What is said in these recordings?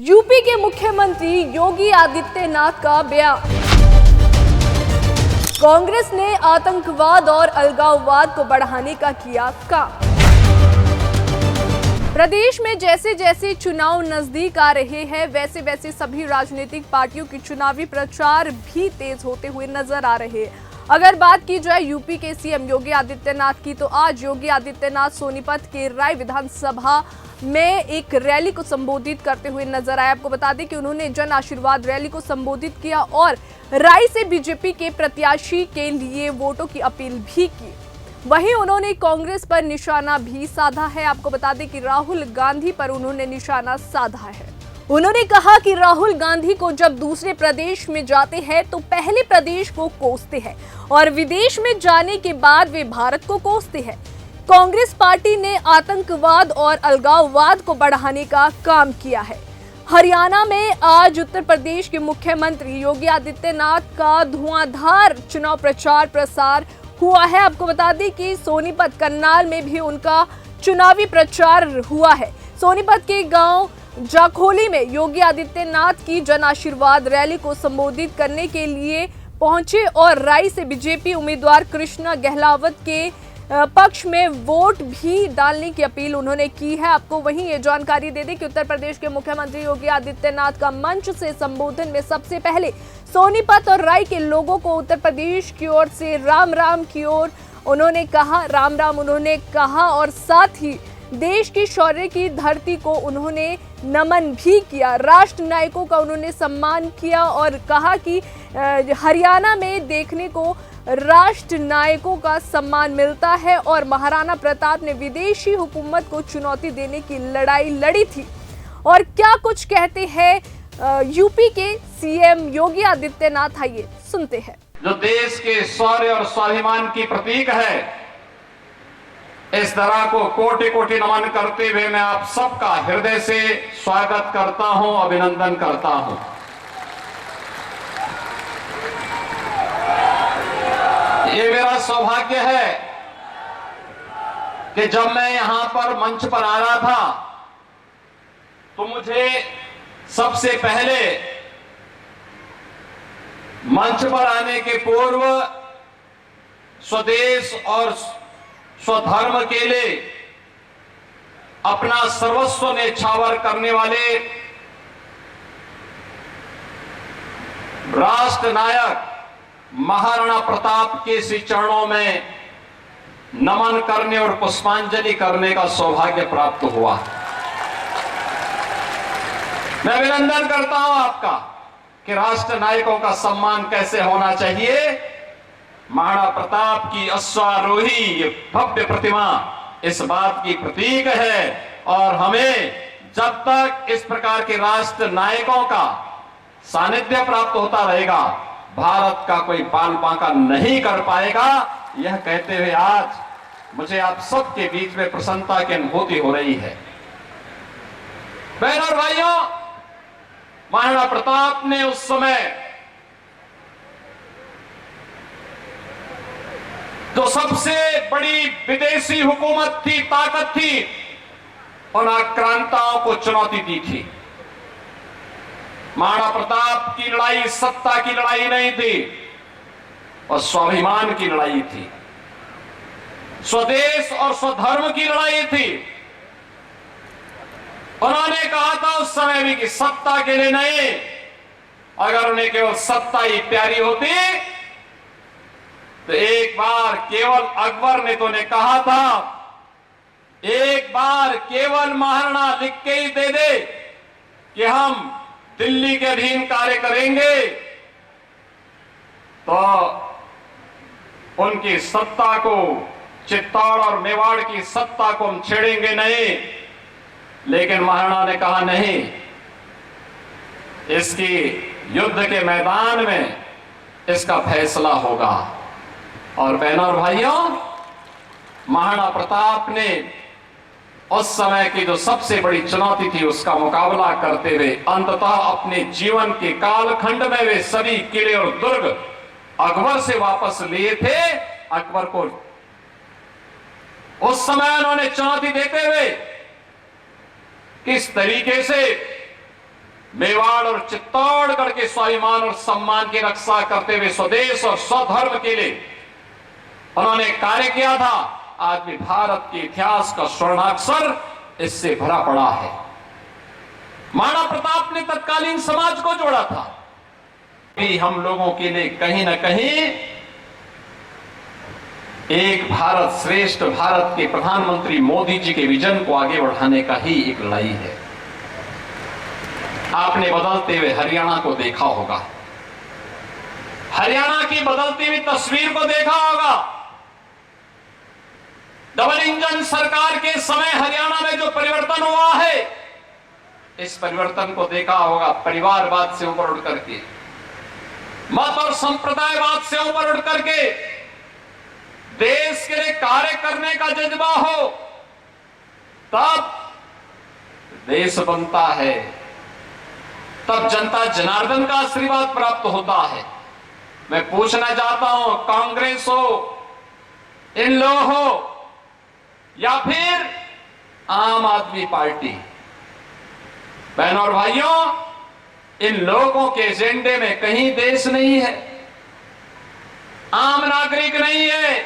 UP के मुख्यमंत्री योगी आदित्यनाथ का बयान। कांग्रेस ने आतंकवाद और अलगाववाद को बढ़ाने का किया काम। प्रदेश में जैसे जैसे चुनाव नजदीक आ रहे हैं वैसे वैसे सभी राजनीतिक पार्टियों की चुनावी प्रचार भी तेज होते हुए नजर आ रहे हैं। अगर बात की जाए यूपी के सीएम योगी आदित्यनाथ की, तो आज योगी आदित्यनाथ सोनीपत के राय विधानसभा में एक रैली को संबोधित करते हुए नजर आए। आपको बता दें कि उन्होंने जन आशीर्वाद रैली को संबोधित किया और राय से बीजेपी के प्रत्याशी के लिए वोटों की अपील भी की। वहीं उन्होंने कांग्रेस पर निशाना भी साधा है। आपको बता दें कि राहुल गांधी पर उन्होंने निशाना साधा है। उन्होंने कहा कि राहुल गांधी को जब दूसरे प्रदेश में जाते हैं तो पहले प्रदेश को कोसते हैं और विदेश में जाने के बाद वे भारत को कोसते हैं। कांग्रेस पार्टी ने आतंकवाद और अलगाववाद को बढ़ाने का काम किया है। हरियाणा में आज उत्तर प्रदेश के मुख्यमंत्री योगी आदित्यनाथ का धुआंधार चुनाव प्रचार प्रसार हुआ है। आपको बता दें कि सोनीपत करनाल में भी उनका चुनावी प्रचार हुआ है। सोनीपत के गांव जाखोली में योगी आदित्यनाथ की जन आशीर्वाद रैली को संबोधित करने के लिए पहुंचे और राय से बीजेपी उम्मीदवार कृष्णा गहलावत के पक्ष में वोट भी डालने की अपील उन्होंने की है। आपको वहीं ये जानकारी दे दें कि उत्तर प्रदेश के मुख्यमंत्री योगी आदित्यनाथ का मंच से संबोधन में सबसे पहले सोनीपत और राय के लोगों को उत्तर प्रदेश की ओर से राम राम की ओर उन्होंने कहा, राम राम उन्होंने कहा और साथ ही देश की शौर्य की धरती को उन्होंने नमन भी किया। राष्ट्र नायकों का उन्होंने सम्मान किया और कहा कि हरियाणा में देखने को राष्ट्र नायकों का सम्मान मिलता है और महाराणा प्रताप ने विदेशी हुकूमत को चुनौती देने की लड़ाई लड़ी थी। और क्या कुछ कहते हैं यूपी के सीएम योगी आदित्यनाथ, आइए सुनते हैं। जो देश के शौर्य और स्वाभिमान की प्रतीक है, इस तरह को कोटि कोटि नमन करते हुए मैं आप सबका हृदय से स्वागत करता हूं, अभिनंदन करता हूं। ये मेरा सौभाग्य है कि जब मैं यहां पर मंच पर आ रहा था तो मुझे सबसे पहले मंच पर आने के पूर्व स्वदेश और स्वधर्म के लिए अपना सर्वस्व न्यौछावर करने वाले राष्ट्र नायक महाराणा प्रताप के श्री चरणों में नमन करने और पुष्पांजलि करने का सौभाग्य प्राप्त हुआ। मैं अभिनंदन करता हूं आपका कि राष्ट्र नायकों का सम्मान कैसे होना चाहिए। महाराणा प्रताप की अश्वारोही ये भव्य प्रतिमा इस बात की प्रतीक है और हमें जब तक इस प्रकार के राष्ट्र नायकों का सानिध्य प्राप्त होता रहेगा भारत का कोई बाल बांका नहीं कर पाएगा। यह कहते हुए आज मुझे आप सबके बीच में प्रसन्नता की अनुभूति हो रही है। बहनों और भाइयों, महाराणा प्रताप ने उस समय जो सबसे बड़ी विदेशी हुकूमत थी, ताकत थी, उन आक्रांताओं को चुनौती दी थी। महाराणा प्रताप की लड़ाई सत्ता की लड़ाई नहीं थी और स्वाभिमान की लड़ाई थी, स्वदेश और स्वधर्म की लड़ाई थी। उन्होंने कहा था उस समय भी कि सत्ता के लिए नहीं, अगर उन्हें केवल सत्ता ही प्यारी होती तो एक बार केवल अकबर ने तो उन्हें कहा था, एक बार केवल महाराणा लिख के ही दे दे कि हम दिल्ली के अधीन कार्य करेंगे तो उनकी सत्ता को, चित्तौड़ और मेवाड़ की सत्ता को हम छेड़ेंगे नहीं। लेकिन महाराणा ने कहा नहीं, इसकी युद्ध के मैदान में इसका फैसला होगा। और बहनों और भाइयों, महाराणा प्रताप ने उस समय की जो सबसे बड़ी चुनौती थी उसका मुकाबला करते हुए अंततः अपने जीवन के कालखंड में वे सभी किले और दुर्ग अकबर से वापस लिए थे। अकबर को उस समय उन्होंने चुनौती देते हुए किस तरीके से मेवाड़ और चित्तौड़गढ़ के स्वाभिमान और सम्मान की रक्षा करते हुए स्वदेश और स्वधर्म के लिए उन्होंने कार्य किया था। आज भी भारत के इतिहास का स्वर्णाक्षर इससे भरा पड़ा है। महाराणा प्रताप ने तत्कालीन समाज को जोड़ा था। भी हम लोगों के लिए कहीं ना कहीं एक भारत श्रेष्ठ भारत के प्रधानमंत्री मोदी जी के विजन को आगे बढ़ाने का ही एक लड़ाई है। आपने बदलते हुए हरियाणा को देखा होगा, हरियाणा की बदलती हुई तस्वीर को देखा होगा। डबल इंजन सरकार के समय हरियाणा में जो परिवर्तन हुआ है, इस परिवर्तन को देखा होगा। परिवारवाद से ऊपर उठ करके, मत और संप्रदायवाद से ऊपर उठ करके देश के लिए कार्य करने का जज्बा हो, तब देश बनता है, तब जनता जनार्दन का आशीर्वाद प्राप्त होता है। मैं पूछना चाहता हूं, कांग्रेस हो, इन लोग हो, या फिर आम आदमी पार्टी, बहनों और भाइयों, इन लोगों के एजेंडे में कहीं देश नहीं है, आम नागरिक नहीं है,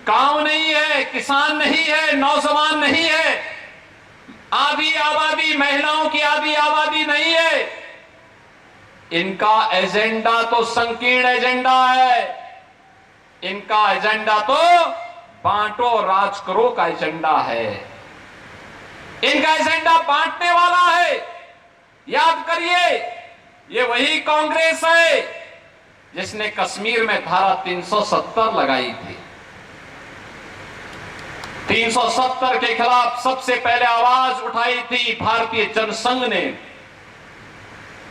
गांव नहीं है, किसान नहीं है, नौजवान नहीं है, आधी आबादी, महिलाओं की आधी आबादी नहीं है। इनका एजेंडा तो संकीर्ण एजेंडा है। इनका एजेंडा तो बांटो राज करो का एजेंडा है। इनका एजेंडा बांटने वाला है। याद करिए, ये वही कांग्रेस है जिसने कश्मीर में धारा 370 लगाई थी। 370 के खिलाफ सबसे पहले आवाज उठाई थी भारतीय जनसंघ ने।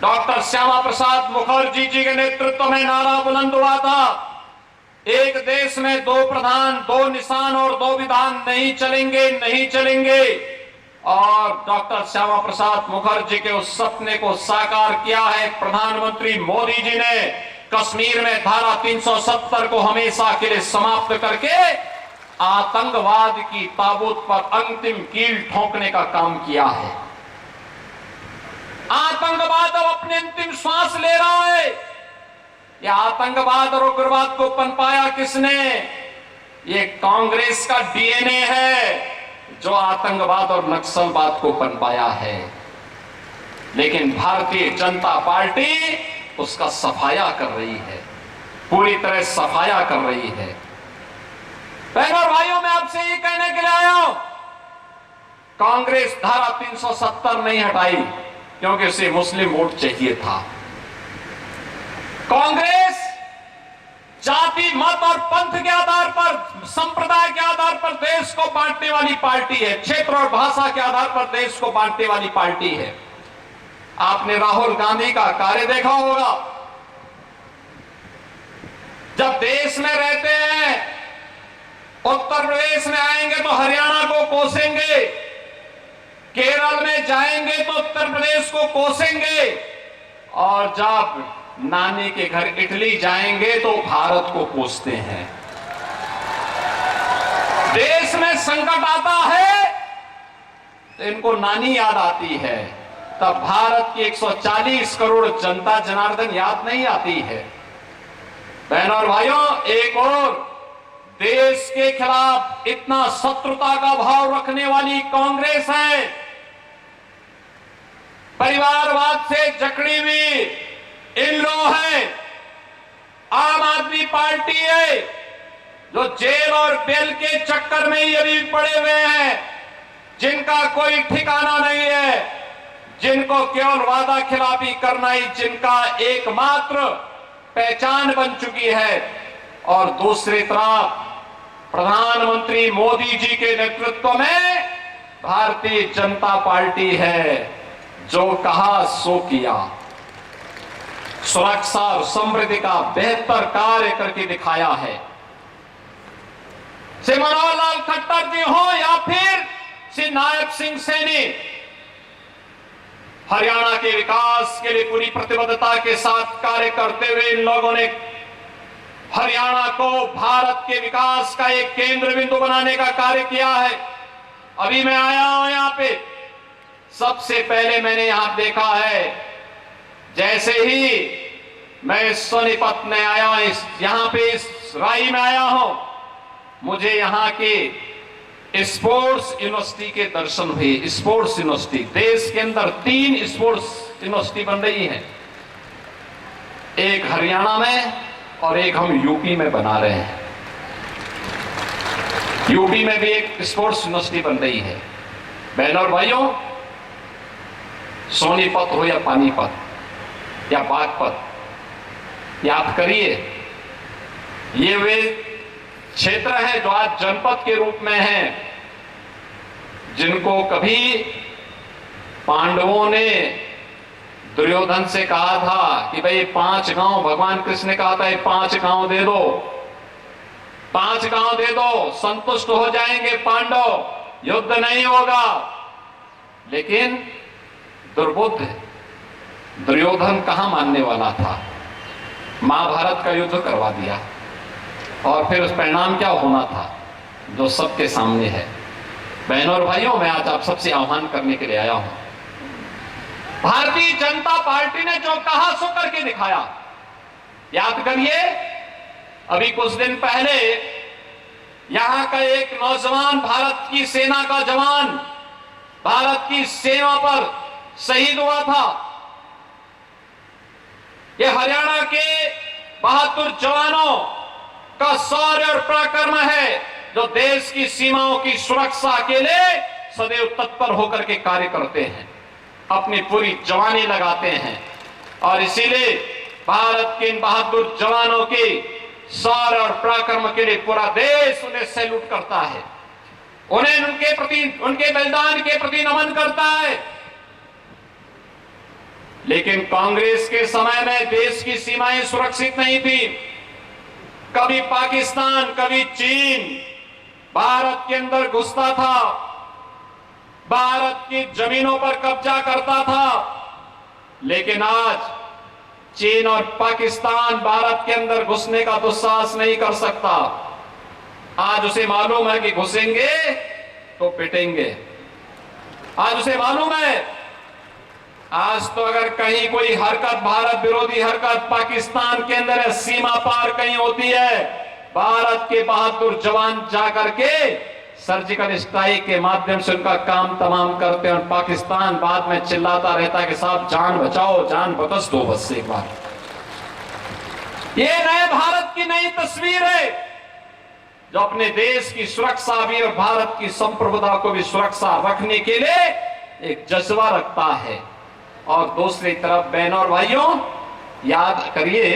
डॉक्टर श्यामा प्रसाद मुखर्जी जी के नेतृत्व में नारा बुलंद हुआ था, एक देश में दो प्रधान, दो निशान और दो विधान नहीं चलेंगे, नहीं चलेंगे। और डॉक्टर श्यामा प्रसाद मुखर्जी के उस सपने को साकार किया है प्रधानमंत्री मोदी जी ने। कश्मीर में धारा 370 को हमेशा के लिए समाप्त करके आतंकवाद की ताबूत पर अंतिम कील ठोकने का काम किया है। आतंकवाद अब अपने अंतिम श्वास ले रहा है। यह आतंकवाद और उग्रवाद को पनपाया किसने? ये कांग्रेस का डीएनए है जो आतंकवाद और नक्सलवाद को पनपाया है। लेकिन भारतीय जनता पार्टी उसका सफाया कर रही है, पूरी तरह सफाया कर रही है। बहनों और भाइयों, मैं आपसे ये कहने के लिए आया हूं, कांग्रेस धारा 370 नहीं हटाई क्योंकि उसे मुस्लिम वोट चाहिए था। कांग्रेस जाति, मत और पंथ के आधार पर, संप्रदाय के आधार पर देश को बांटने वाली पार्टी है। क्षेत्र और भाषा के आधार पर देश को बांटने वाली पार्टी है। आपने राहुल गांधी का कार्य देखा होगा। जब देश में रहते हैं, उत्तर प्रदेश में आएंगे तो हरियाणा को कोसेंगे, केरल में जाएंगे तो उत्तर प्रदेश को कोसेंगे, और जब नानी के घर इटली जाएंगे तो भारत को कोसते हैं। देश में संकट आता है तो इनको नानी याद आती है, तब भारत की 140 करोड़ जनता जनार्दन याद नहीं आती है। बहनों और भाइयों, एक और देश के खिलाफ इतना शत्रुता का भाव रखने वाली कांग्रेस है। परिवारवाद से जकड़ी हुई इन लोग हैं। आम आदमी पार्टी है जो जेल और बेल के चक्कर में ही अभी पड़े हुए हैं, जिनका कोई ठिकाना नहीं है, जिनको केवल वादा खिलाफी करना ही जिनका एकमात्र पहचान बन चुकी है। और दूसरी तरफ प्रधानमंत्री मोदी जी के नेतृत्व में भारतीय जनता पार्टी है, जो कहा सो किया। सुरक्षा और समृद्धि का बेहतर कार्य करके दिखाया है। श्री मनोहर लाल खट्टर जी हो या फिर श्री नायब सिंह सैनी, हरियाणा के विकास के लिए पूरी प्रतिबद्धता के साथ कार्य करते हुए इन लोगों ने हरियाणा को भारत के विकास का एक केंद्र बिंदु बनाने का कार्य किया है। अभी मैं आया हूं यहाँ पे सबसे पहले मैंने यहां देखा है, जैसे ही मैं सोनीपत में आया, यहां पे इस राई में आया हूं, मुझे यहां के स्पोर्ट्स यूनिवर्सिटी के दर्शन हुए। स्पोर्ट्स यूनिवर्सिटी, देश के अंदर 3 स्पोर्ट्स यूनिवर्सिटी बन रही है, एक हरियाणा में और एक हम यूपी में बना रहे हैं। यूपी में भी एक स्पोर्ट्स यूनिवर्सिटी बन रही है। बहनों और भाइयों, सोनीपत हो या पानीपत या बागपत, याद करिए, ये वे क्षेत्र हैं जो आज जनपद के रूप में हैं, जिनको कभी पांडवों ने दुर्योधन से कहा था कि भाई 5 गांव, भगवान कृष्ण ने कहा था 5 गांव दे दो, 5 गांव दे दो, संतुष्ट हो जाएंगे पांडव, युद्ध नहीं होगा। लेकिन दुर्बुद्ध दुर्योधन कहां मानने वाला था, महाभारत का युद्ध करवा दिया, और फिर उस परिणाम क्या होना था जो सबके सामने है। बहनों और भाइयों, मैं आज आप सबसे आह्वान करने के लिए आया हूं, भारतीय जनता पार्टी ने जो कहा सो करके दिखाया। याद करिए, अभी कुछ दिन पहले यहां का एक नौजवान, भारत की सेना का जवान, भारत की सेना पर शहीद हुआ था। यह हरियाणा के बहादुर जवानों का शौर्य और पराक्रम है, जो देश की सीमाओं की सुरक्षा के लिए सदैव तत्पर होकर के कार्य करते हैं, अपनी पूरी जवानी लगाते हैं। और इसीलिए भारत के इन बहादुर जवानों की शौर्य और पराक्रम के लिए पूरा देश उन्हें सैल्यूट करता है, उन्हें उनके प्रति, उनके बलिदान के प्रति नमन करता है। लेकिन कांग्रेस के समय में देश की सीमाएं सुरक्षित नहीं थी। कभी पाकिस्तान, कभी चीन भारत के अंदर घुसता था, भारत की जमीनों पर कब्जा करता था। लेकिन आज चीन और पाकिस्तान भारत के अंदर घुसने का दुस्साहस नहीं कर सकता। आज उसे मालूम है कि घुसेंगे तो पिटेंगे। आज उसे मालूम है, आज तो अगर कहीं कोई हरकत, भारत विरोधी हरकत पाकिस्तान के अंदर है, सीमा पार कहीं होती है, भारत के बहादुर जवान जाकर के सर्जिकल स्ट्राइक के माध्यम से उनका काम तमाम करते हैं, और पाकिस्तान बाद में चिल्लाता रहता है कि साहब जान बचाओ, जान बकस दो बस एक बार। ये नए भारत की नई तस्वीर है, जो अपने देश की सुरक्षा भी और भारत की संप्रभुता को भी सुरक्षा रखने के लिए एक जज्बा रखता है। और दूसरी तरफ बहनों और भाइयों, याद करिए,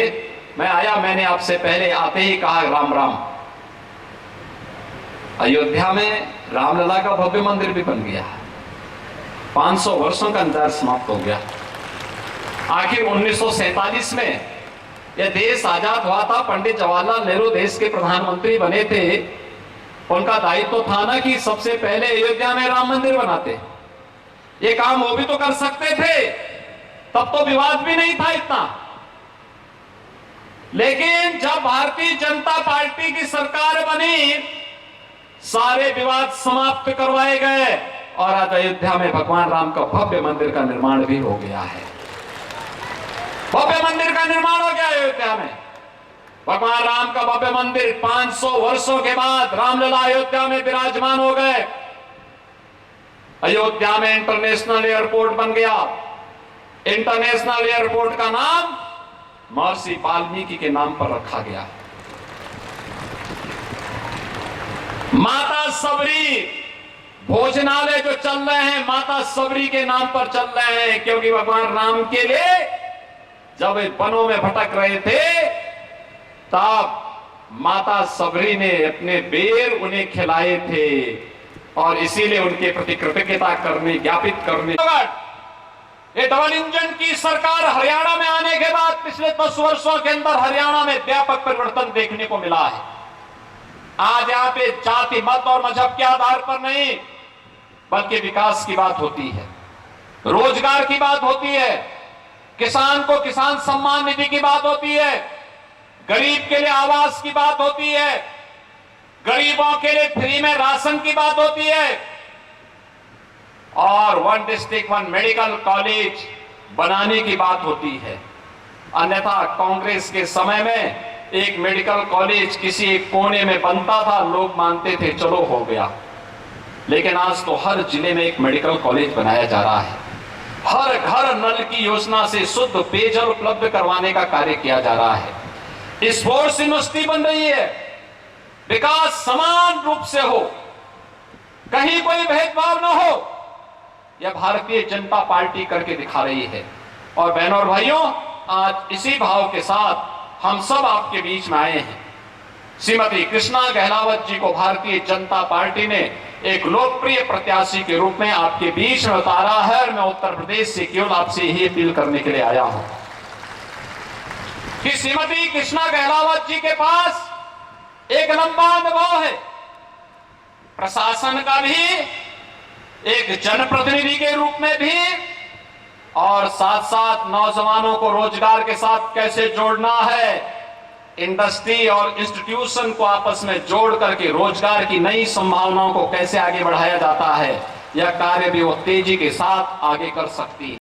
मैं आया, मैंने आपसे पहले आते ही कहा राम राम। अयोध्या में रामलला का भव्य मंदिर भी बन गया, 500 वर्षों का इंतजार समाप्त हो गया। आखिर 1947 में यह देश आजाद हुआ था, पंडित जवाहरलाल नेहरू देश के प्रधानमंत्री बने थे, उनका दायित्व तो था ना कि सबसे पहले अयोध्या में राम मंदिर बनाते। ये काम वो भी तो कर सकते थे, तब तो विवाद भी नहीं था इतना। लेकिन जब भारतीय जनता पार्टी की सरकार बनी, सारे विवाद समाप्त करवाए गए, और आज अयोध्या में भगवान राम का भव्य मंदिर का निर्माण भी हो गया है। भव्य मंदिर का निर्माण हो गया अयोध्या में। भगवान राम का भव्य मंदिर 500 वर्षों के बाद रामलला अयोध्या में विराजमान हो गए। अयोध्या में इंटरनेशनल एयरपोर्ट बन गया। इंटरनेशनल एयरपोर्ट का नाम महर्षि वाल्मीकि के नाम पर रखा गया। माता सबरी भोजनालय जो चल रहे हैं, माता सबरी के नाम पर चल रहे हैं, क्योंकि भगवान राम के लिए जब वे वनों में भटक रहे थे, तब माता सबरी ने अपने बेर उन्हें खिलाए थे, और इसीलिए उनके प्रति कृतज्ञता करने, ज्ञापित करने। ये डबल इंजन की सरकार हरियाणा में आने के बाद पिछले 10 वर्षों के अंदर हरियाणा में व्यापक परिवर्तन देखने को मिला है। आज यहाँ पे जाति, मत और मजहब के आधार पर नहीं, बल्कि विकास की बात होती है, रोजगार की बात होती है, किसान को किसान सम्मान निधि की बात होती है, गरीब के लिए आवास की बात होती है, गरीबों के लिए फ्री में राशन की बात होती है। और 1 डिस्ट्रिक्ट 1 मेडिकल कॉलेज बनाने की बात होती है। अन्यथा कांग्रेस के समय में एक मेडिकल कॉलेज किसी एक कोने में बनता था, लोग मानते थे चलो हो गया। लेकिन आज तो हर जिले में एक मेडिकल कॉलेज बनाया जा रहा है। हर घर नल की योजना से शुद्ध पेयजल उपलब्ध करवाने का कार्य किया जा रहा है। स्पोर्ट्स यूनिवर्सिटी बन रही है। विकास समान रूप से हो, कहीं कोई भेदभाव न हो, यह भारतीय जनता पार्टी करके दिखा रही है। और बहनों और भाइयों, आज इसी भाव के साथ हम सब आपके बीच में आए हैं। श्रीमती कृष्णा गहलावत जी को भारतीय जनता पार्टी ने एक लोकप्रिय प्रत्याशी के रूप में आपके बीच में उतारा है और मैं उत्तर प्रदेश से केवल आपसे यही अपील करने के लिए आया हूं कि श्रीमती कृष्णा गहलावत जी के पास एक लंबा अनुभव है, प्रशासन का भी, एक जनप्रतिनिधि के रूप में भी, और साथ साथ नौजवानों को रोजगार के साथ कैसे जोड़ना है, इंडस्ट्री और इंस्टीट्यूशन को आपस में जोड़ करके रोजगार की नई संभावनाओं को कैसे आगे बढ़ाया जाता है, यह कार्य भी वो तेजी के साथ आगे कर सकती है।